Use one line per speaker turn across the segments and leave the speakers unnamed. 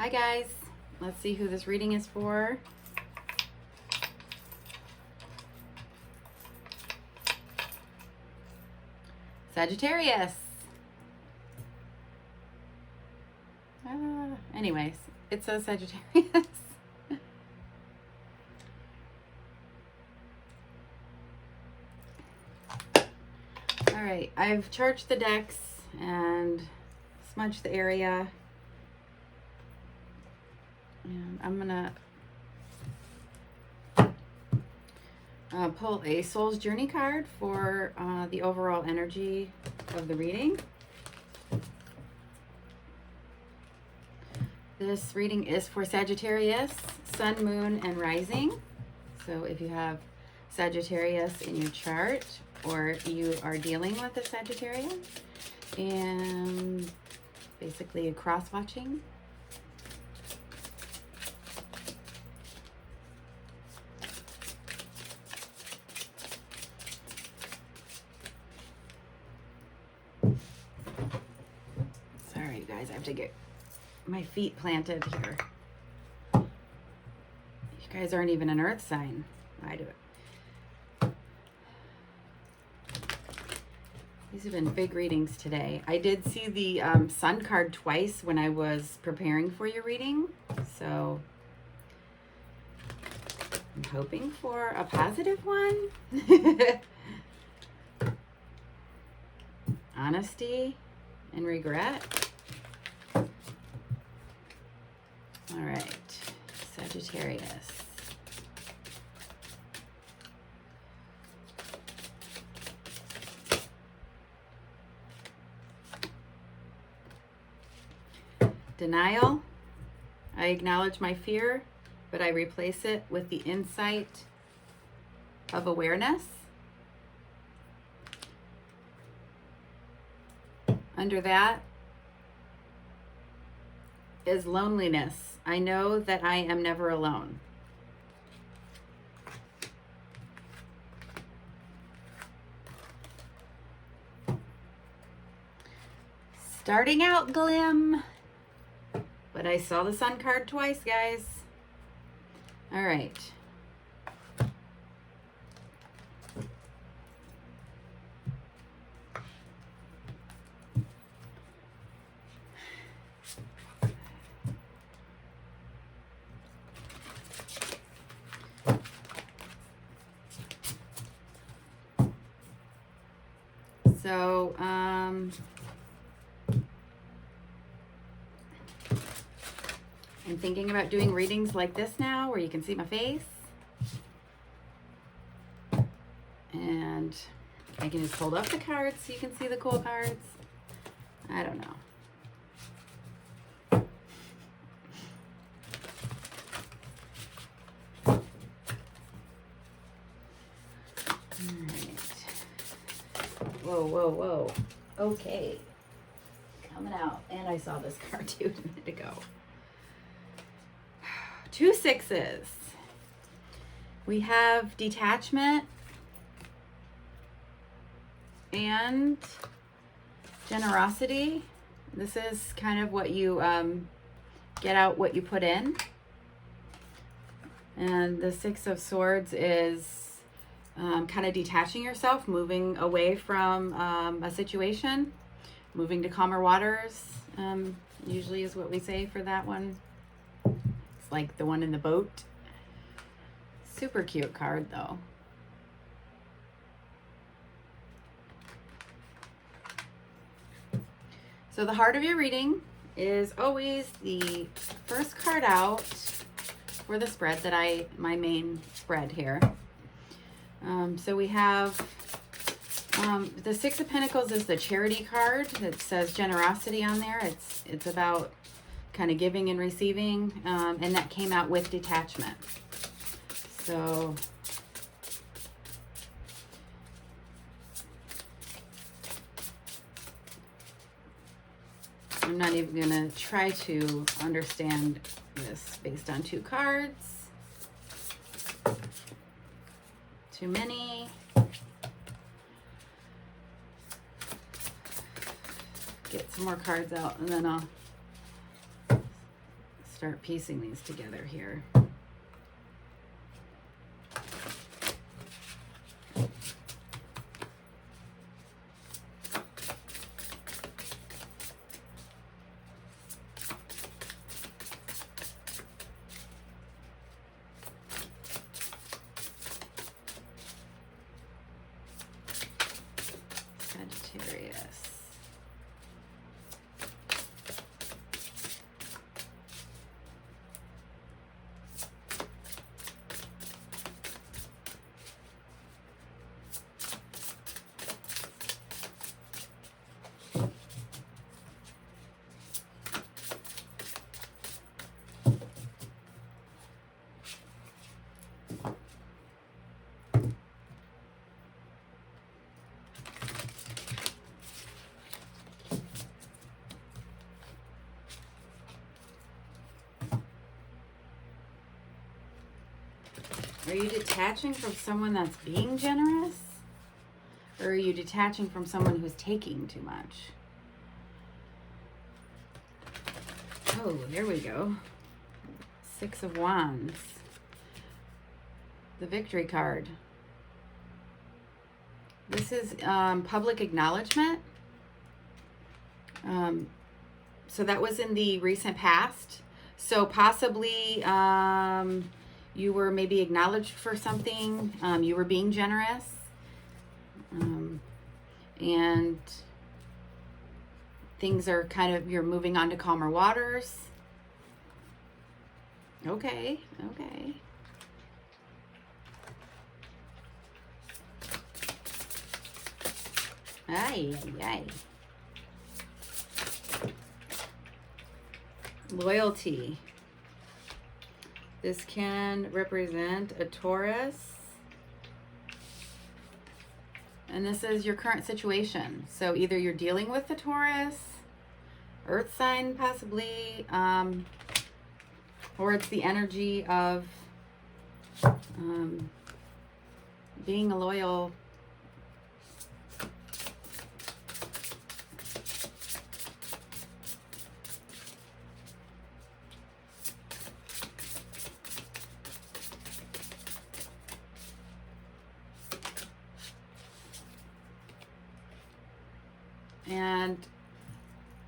Hi guys, let's see who this reading is for. Sagittarius. Anyways, it says Sagittarius. All right, I've charged the decks and smudged the area. And I'm gonna pull a Soul's Journey card for the overall energy of the reading. This reading is for Sagittarius, Sun, Moon, and Rising. So if you have Sagittarius in your chart, or you are dealing with a Sagittarius, and basically a cross-watching. Sorry, you guys, I have to get my feet planted here. You guys aren't even an earth sign. I do it. These have been big readings today. I did see the sun card twice when I was preparing for your reading. So I'm hoping for a positive one. Honesty and regret. All right, Sagittarius. Denial. I acknowledge my fear, but I replace it with the insight of awareness. Under that is loneliness. I know that I am never alone. Starting out glim. But I saw the sun card twice, guys. All right. So, I'm thinking about doing readings like this now where you can see my face. And I can just hold up the cards so you can see the cool cards. I don't know. All right. Whoa, whoa, whoa. Okay. Coming out. And I saw this card too a minute ago. 2 sixes. We have detachment and generosity. This is kind of what you get out what you put in. And the 6 of Swords is kind of detaching yourself, moving away from a situation, moving to calmer waters, usually is what we say for that one. Like the one in the boat. Super cute card though. So the heart of your reading is always the first card out for the spread that my main spread here. So we have the 6 of Pentacles is the charity card that says generosity on there. It's about kind of giving and receiving, and that came out with detachment. So I'm not even gonna try to understand this based on 2 cards. Too many. Get some more cards out and then I'll start piecing these together here. Sagittarius. Are you detaching from someone that's being generous? Or are you detaching from someone who's taking too much? Oh, there we go. Six of Wands. The Victory card. This is public acknowledgement. So that was in the recent past. So possibly you were maybe acknowledged for something. You were being generous. And things are kind of, you're moving on to calmer waters. Okay, okay. Ay, ay, ay. Loyalty. This can represent a Taurus. And this is your current situation. So either you're dealing with the Taurus, earth sign possibly, or it's the energy of being a loyal and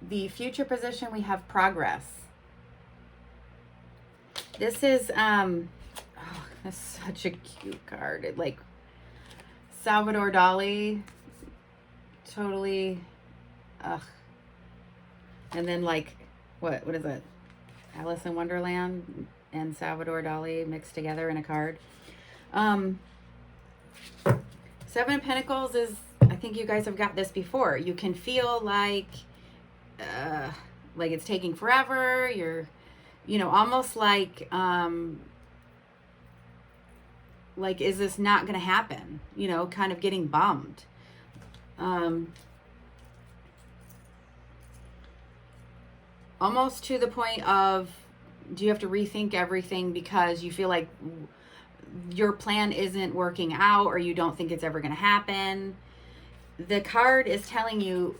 the future position, we have progress. This is oh, that's such a cute card. It, like Salvador Dali, totally. Ugh. And then like what is it? Alice in Wonderland and Salvador Dali mixed together in a card. Seven of Pentacles is, I think you guys have got this before. You can feel like it's taking forever. You're, you know, almost like is this not going to happen? You know, kind of getting bummed. Almost to the point of, do you have to rethink everything because you feel like your plan isn't working out, or you don't think it's ever going to happen? The card is telling you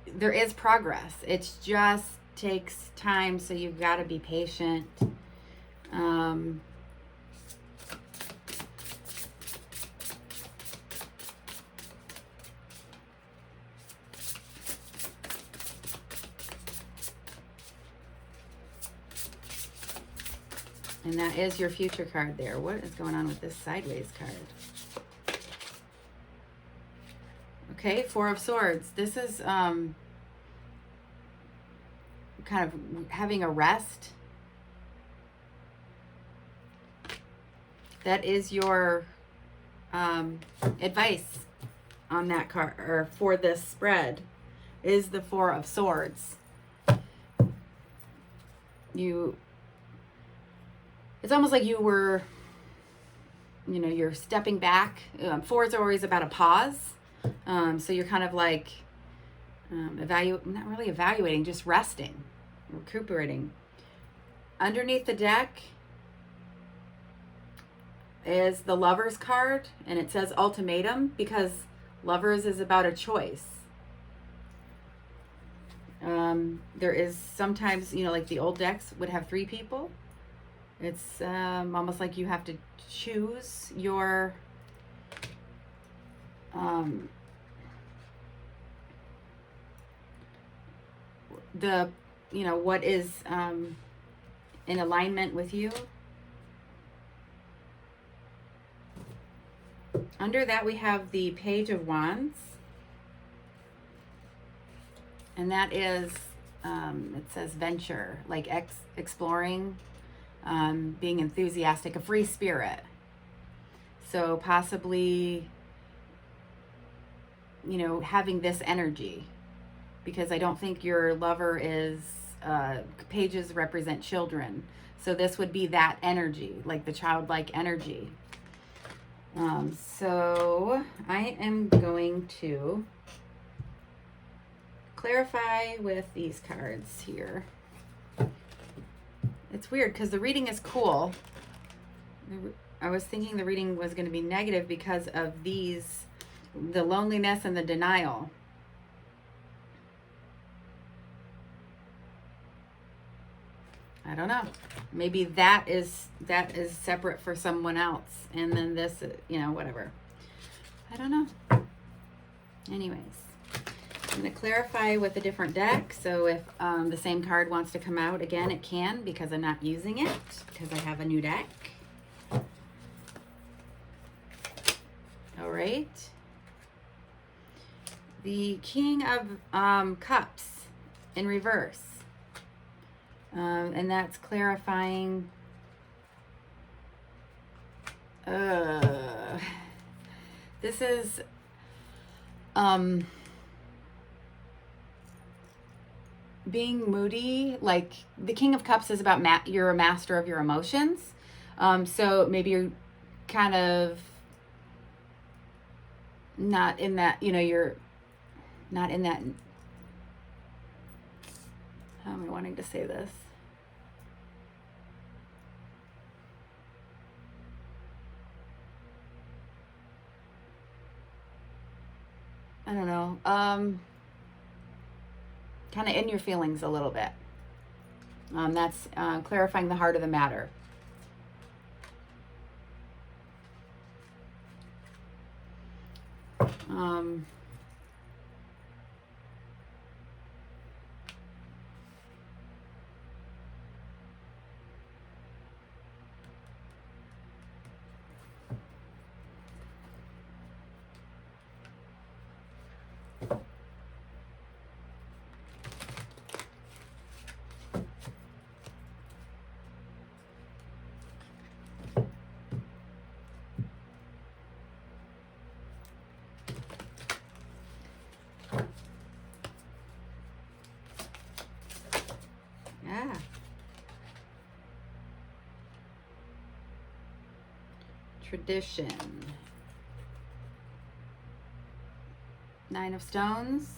there is progress. It just takes time, so you've got to be patient. And that is your future card there. What is going on with this sideways card? Okay, Four of Swords. This is kind of having a rest. That is your advice on that card, or for this spread, is the Four of Swords. It's almost like you were, you know, you're stepping back. Fours are always about a pause. So you're kind of like not really evaluating, just resting, recuperating. Underneath the deck is the Lovers card, and it says ultimatum, because Lovers is about a choice. There is sometimes, you know, like the old decks would have 3 people. It's almost like you have to choose your the, you know, what is in alignment with you. Under that we have the Page of Wands, and that is it says venture, like exploring, being enthusiastic, a free spirit. So possibly, you know, having this energy, because I don't think your lover is, pages represent children. So this would be that energy, like the childlike energy. So I am going to clarify with these cards here. It's weird because the reading is cool. I was thinking the reading was going to be negative because of these, the loneliness and the denial. I don't know. Maybe that is separate for someone else, and then this, you know, whatever. I don't know. Anyways, I'm going to clarify with a different deck. So if the same card wants to come out again, it can, because I'm not using it, because I have a new deck. All right. The King of Cups in reverse. And that's clarifying. This is being moody. Like the King of Cups is about you're a master of your emotions. So maybe you're kind of not in that, you know, you're not in that. How am I wanting to say this? I don't know. Kind of in your feelings a little bit. That's clarifying the heart of the matter. Yeah. Tradition. 9 of Stones.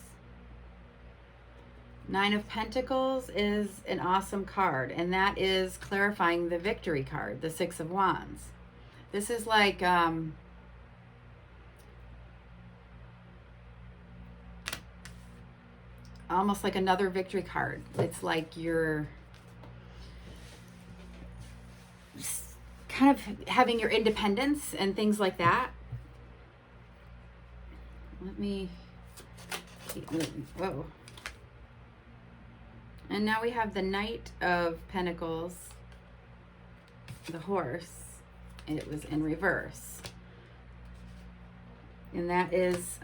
9 of Pentacles is an awesome card, and that is clarifying the victory card, the 6 of Wands. This is like almost like another victory card. It's like you're kind of having your independence and things like that. Let me keep moving. Whoa. And now we have the Knight of Pentacles, the horse. It was in reverse. And that is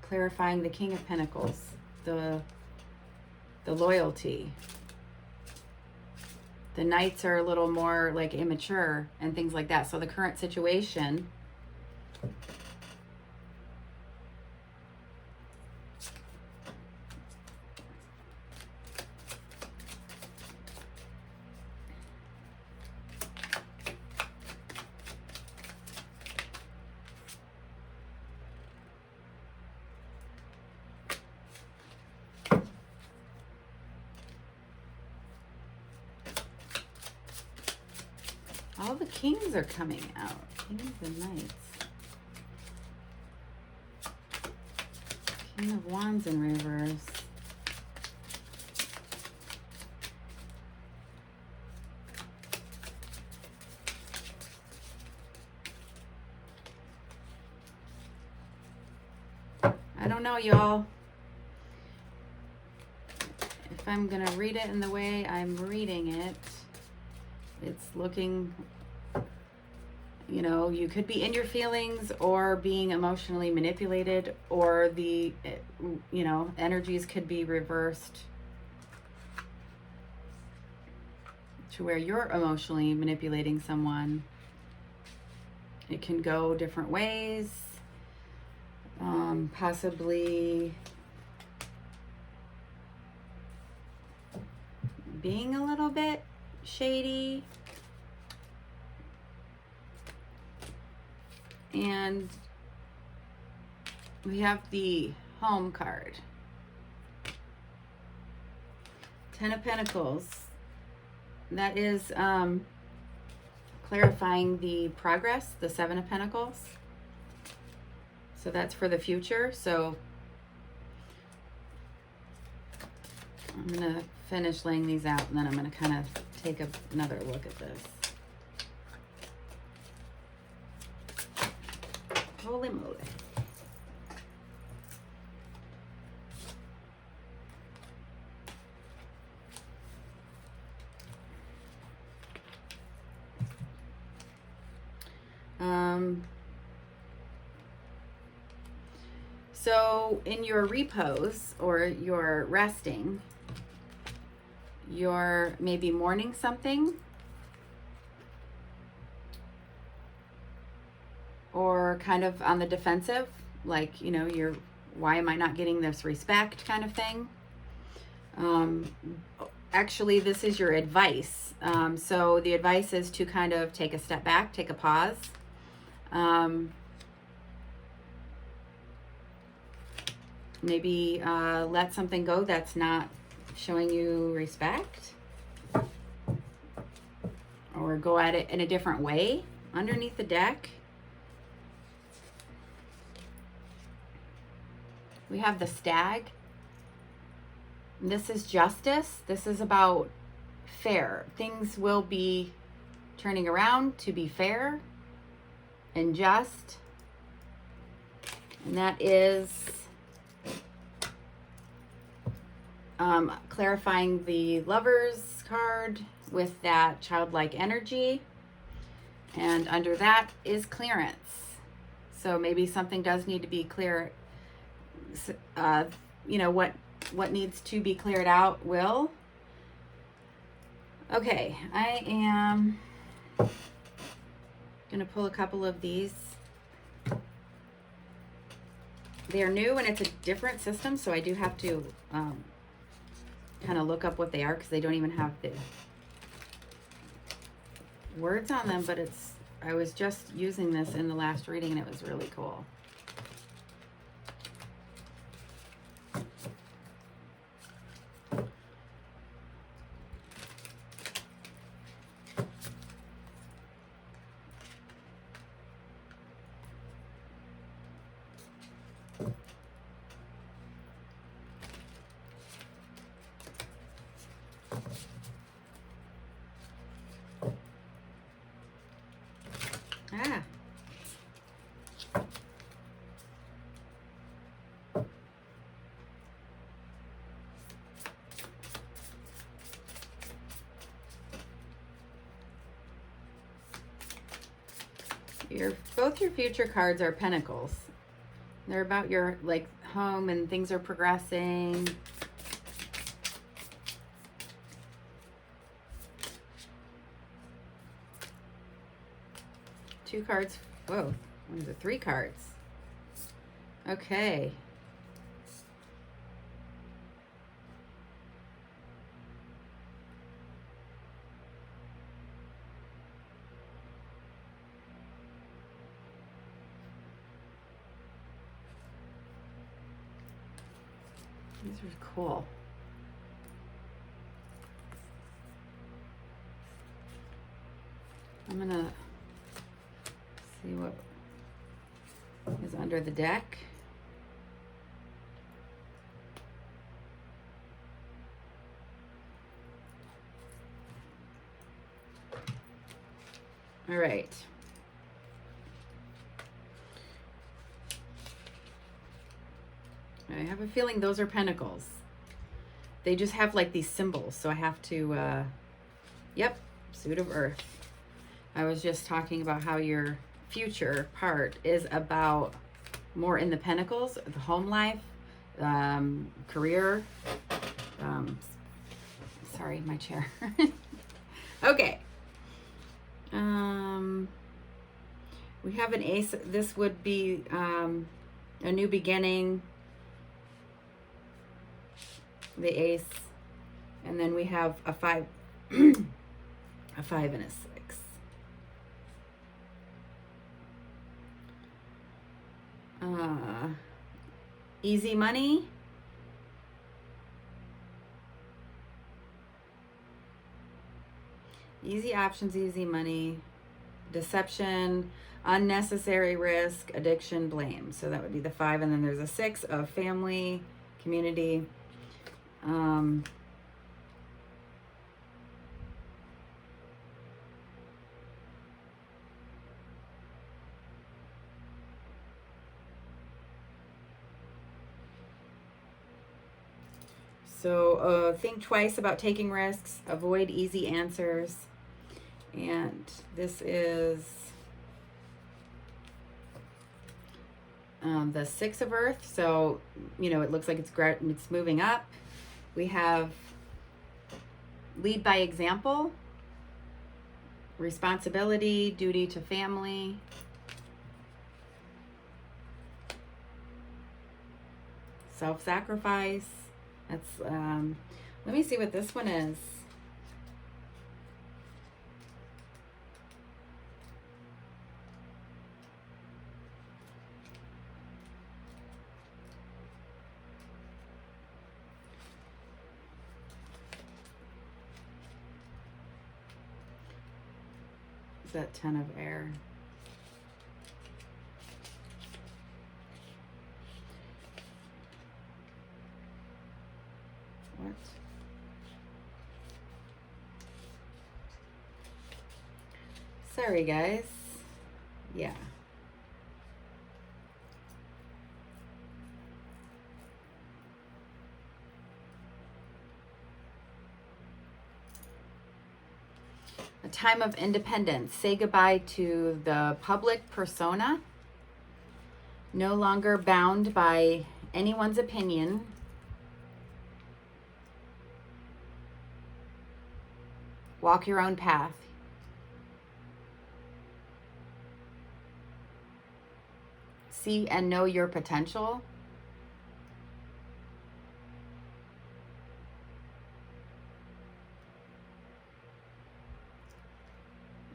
clarifying the King of Pentacles, the loyalty. The Knights are a little more like immature and things like that. So the current situation all the kings are coming out. Kings and knights. King of Wands in reverse. don't know, y'all. If I'm going to read it in the way I'm reading it, it's looking, you know, you could be in your feelings or being emotionally manipulated, or the, you know, energies could be reversed to where you're emotionally manipulating someone. It can go different ways. Possibly being a little bit shady. And we have the Home card. 10 of Pentacles. That is clarifying the progress, the 7 of Pentacles. So that's for the future. So I'm going to finish laying these out, and then I'm going to kind of take another look at this. Holy moly. So in your repose or your resting, you're maybe mourning something, or kind of on the defensive, like, you know, you're, why am I not getting this respect kind of thing. Actually, this is your advice. So the advice is to kind of take a step back, take a pause. Maybe let something go that's not showing you respect, or go at it in a different way. Underneath the deck, we have the Stag. This is justice. This is about fair. Things will be turning around to be fair and just. And that is clarifying the Lovers card with that childlike energy. And under that is clearance. So maybe something does need to be clear. You know, what needs to be cleared out will. Okay, I am going to pull a couple of these. They're new and it's a different system, so I do have to kind of look up what they are, because they don't even have the words on them, but I was just using this in the last reading and it was really cool. Ah. Both your future cards are Pentacles. They're about your, like, home and things are progressing. Two cards. Whoa, what is it? 3 cards. Okay. These are cool. I'm gonna see what is under the deck. All right. Okay, I have a feeling those are pentacles. They just have like these symbols, so I have to, yep, suit of earth. I was just talking about how your future part is about more in the pentacles, the home life, career. Sorry, my chair. Okay. We have an ace. This would be a new beginning. The ace. And then we have a 5, a 5 and a 6. Easy money. Easy options, easy money. Deception, unnecessary risk, addiction, blame. So that would be the 5. And then there's a 6 of family, community. So think twice about taking risks, avoid easy answers. And this is the 6 of earth. So, you know, it looks like it's moving up. We have lead by example, responsibility, duty to family. Self-sacrifice. That's, let me see what this one is. Is that 10 of air? What? Sorry, guys. Yeah. A time of independence. Say goodbye to the public persona. No longer bound by anyone's opinion. Walk your own path. See and know your potential.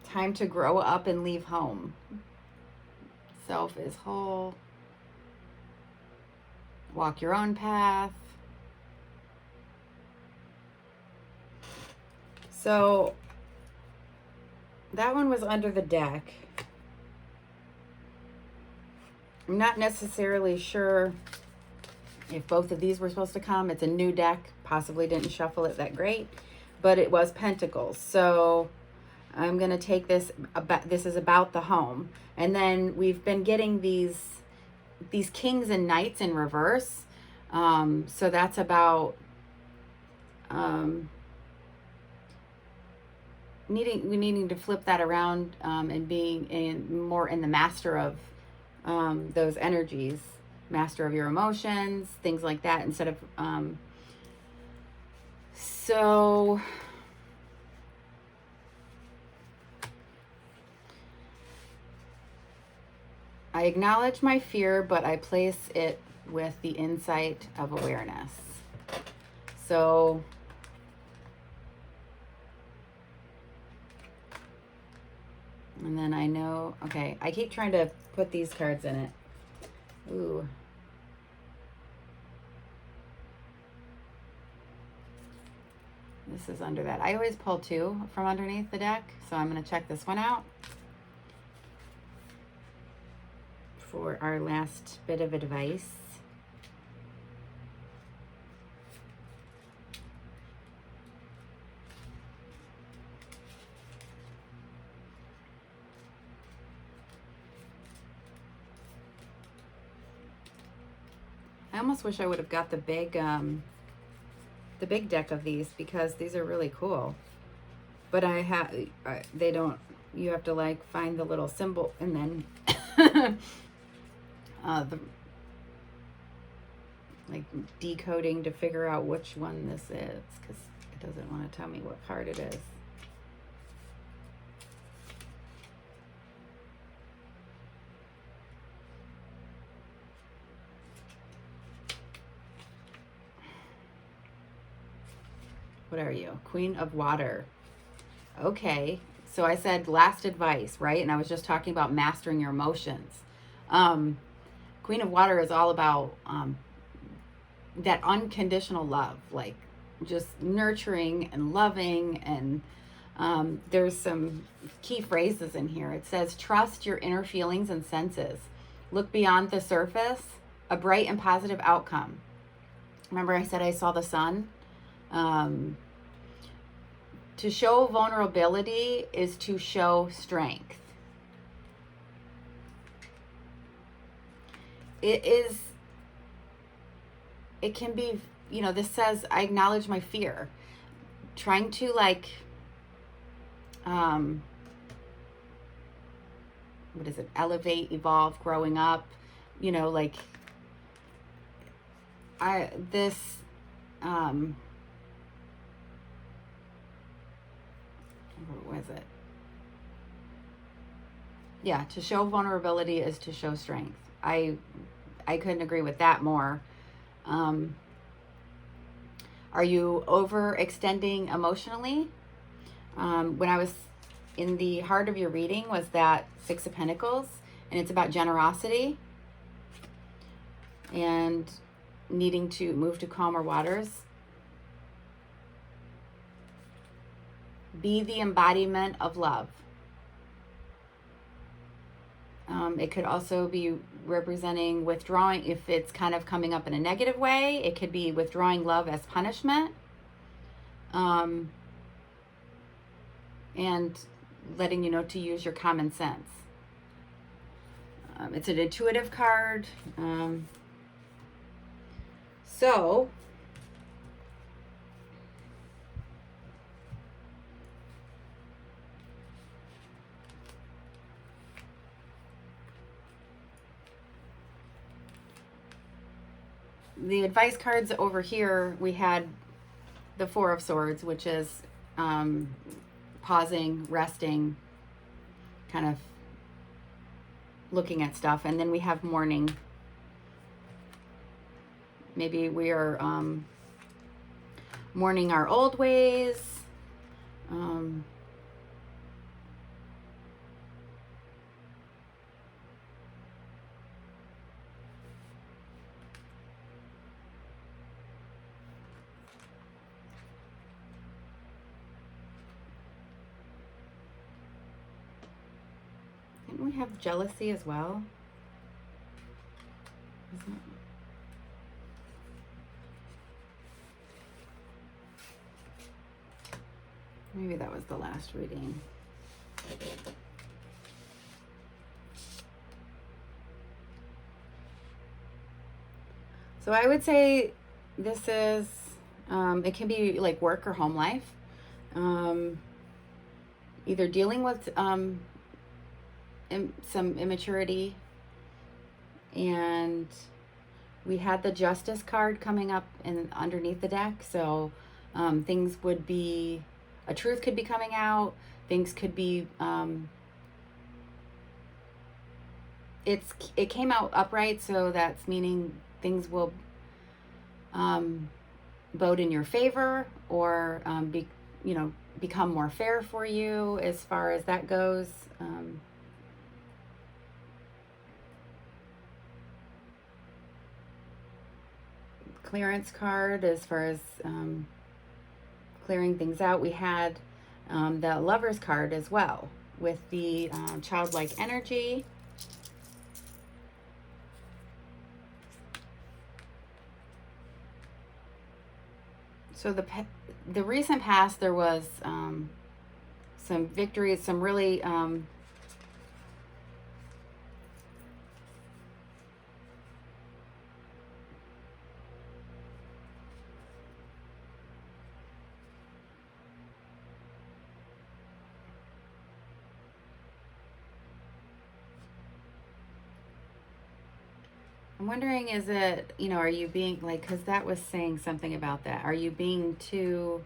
Time to grow up and leave home. Self is whole. Walk your own path. So that one was under the deck. I'm not necessarily sure if both of these were supposed to come. It's a new deck. Possibly didn't shuffle it that great, but it was Pentacles. So I'm going to take this about, this is about the home. And then we've been getting these kings and knights in reverse. So that's about needing to flip that around and being more in the master of those energies, master of your emotions, things like that, instead of so I acknowledge my fear, but I place it with the insight of awareness. So and then I know, okay, I keep trying to put these cards in it. Ooh. This is under that. I always pull 2 from underneath the deck, so I'm going to check this one out for our last bit of advice. I almost wish I would have got the big deck of these, because these are really cool. But they don't, you have to like find the little symbol and then the like decoding to figure out which one this is, because it doesn't want to tell me what card it is. What are you? Queen of Water. Okay. So I said last advice, right? And I was just talking about mastering your emotions. Queen of Water is all about that unconditional love, like just nurturing and loving. And there's some key phrases in here. It says, trust your inner feelings and senses. Look beyond the surface. A bright and positive outcome. Remember I said I saw the sun? To show vulnerability is to show strength. It can be, this says, I acknowledge my fear. Trying to like, what is it? Elevate, evolve, growing up, like what was it? Yeah, to show vulnerability is to show strength. I couldn't agree with that more. Are you overextending emotionally? When I was in the heart of your reading was that Six of Pentacles, and it's about generosity and needing to move to calmer waters. Be the embodiment of love. It could also be representing withdrawing. If it's kind of coming up in a negative way, it could be withdrawing love as punishment. And letting you know to use your common sense. It's an intuitive card. So the advice cards over here, we had the Four of Swords, which is pausing, resting, kind of looking at stuff. And then we have mourning. Maybe we are mourning our old ways. Didn't we have jealousy as well? Maybe that was the last reading. So I would say this is, it can be like work or home life. Either dealing with some immaturity, and we had the Justice card coming up and underneath the deck. So things would be, a truth could be coming out. Things could be, it came out upright, so that's meaning things will vote in your favor, or become more fair for you as far as that goes. Clearance card as far as clearing things out. We had the Lover's card as well with the childlike energy. So the recent past, there was some victories, some really I'm wondering, is it, you know, are you being like, because that was saying something about that. Are you being too,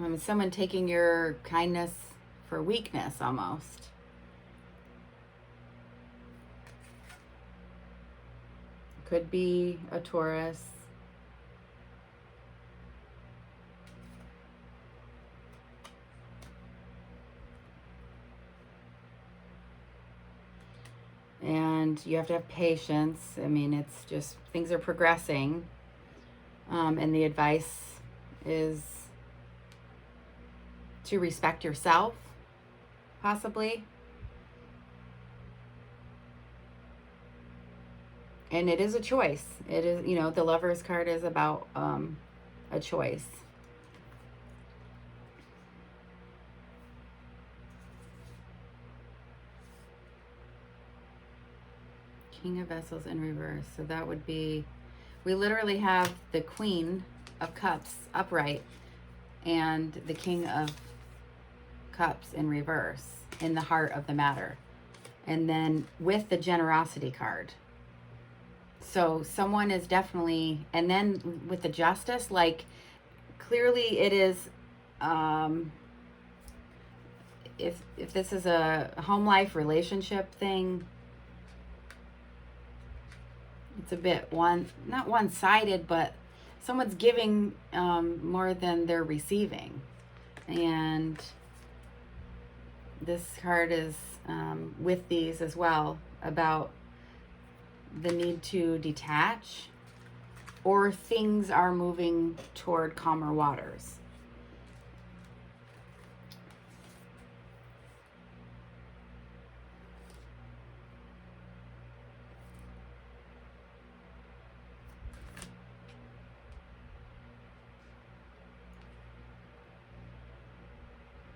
is someone taking your kindness for weakness almost? Could be a Taurus. And you have to have patience. I mean, it's just, things are progressing. And the advice is to respect yourself, possibly. And it is a choice. It is, you know, the Lover's card is about a choice. King of Vessels in reverse. So that would be, we literally have the Queen of Cups upright and the King of Cups in reverse in the heart of the matter. And then with the Generosity card. So someone is definitely, and then with the Justice, like clearly it is, if this is a home life relationship thing, it's a bit not one-sided, but someone's giving more than they're receiving. And this card is with these as well about the need to detach, or things are moving toward calmer waters.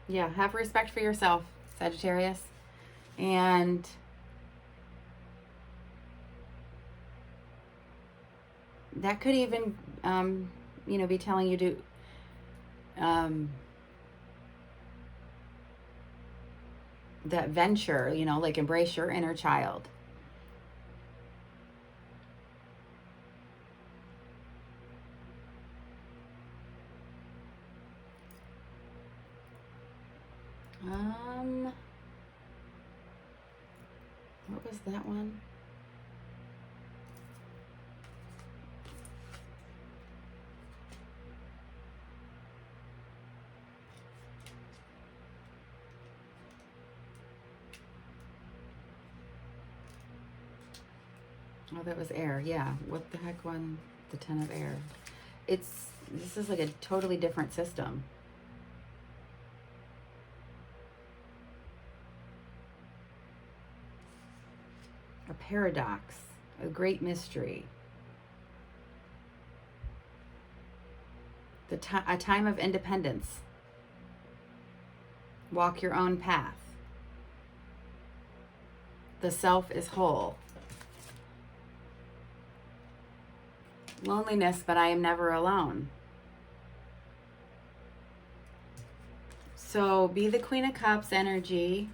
Yeah, have respect for yourself, Sagittarius. And that could even, you know, be telling you to that venture, you know, like embrace your inner child. What was that one? Oh, that was air. Yeah. What the heck one? The 10 of air. This is like a totally different system. A paradox, a great mystery. A time of independence. Walk your own path. The self is whole. Loneliness, but I am never alone. So be the Queen of Cups energy.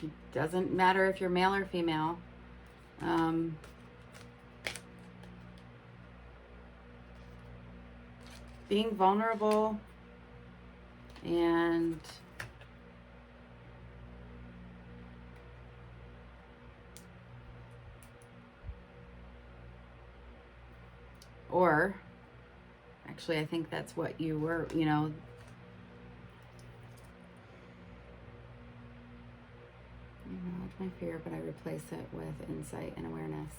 It doesn't matter if you're male or female. Being vulnerable and or actually I think that's what you were, you know, acknowledge my fear, but I replace it with insight and awareness.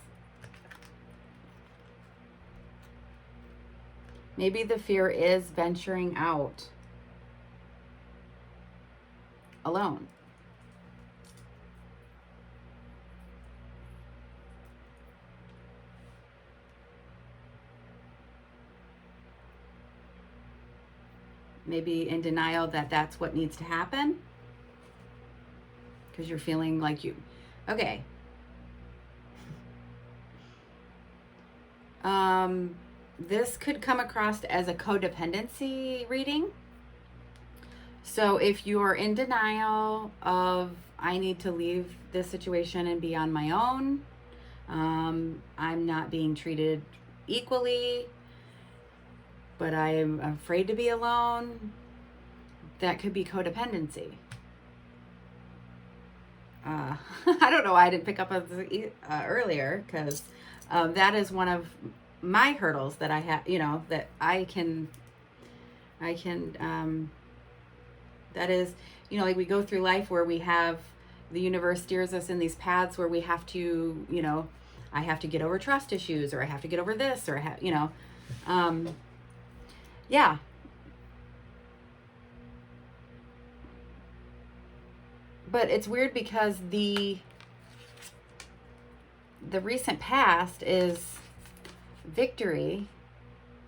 Maybe the fear is venturing out alone. Maybe in denial that that's what needs to happen. Because you're feeling like you... Okay. This could come across as a codependency reading. So if you're in denial of, I need to leave this situation and be on my own, I'm not being treated equally, but I'm afraid to be alone. That could be codependency. I don't know why I didn't pick up on this earlier, because that is one of my hurdles that I have, you know, that I can, that is, you know, like we go through life where we have, the universe steers us in these paths where we have to, you know, I have to get over trust issues, or I have to get over this, or I have, you know, yeah. But it's weird because the recent past is victory,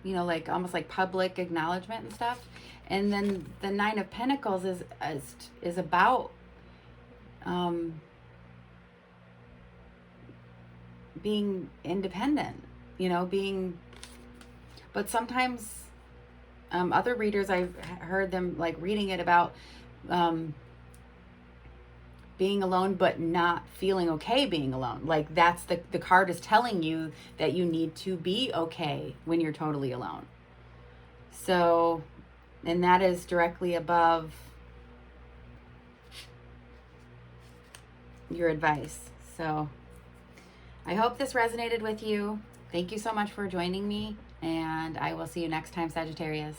you know, like almost like public acknowledgement and stuff. And then the Nine of Pentacles is about being independent, you know, but sometimes other readers, I've heard them like reading it about being alone, but not feeling okay being alone. Like that's the card is telling you that you need to be okay when you're totally alone. So, and that is directly above your advice. So I hope this resonated with you. Thank you so much for joining me, and I will see you next time, Sagittarius.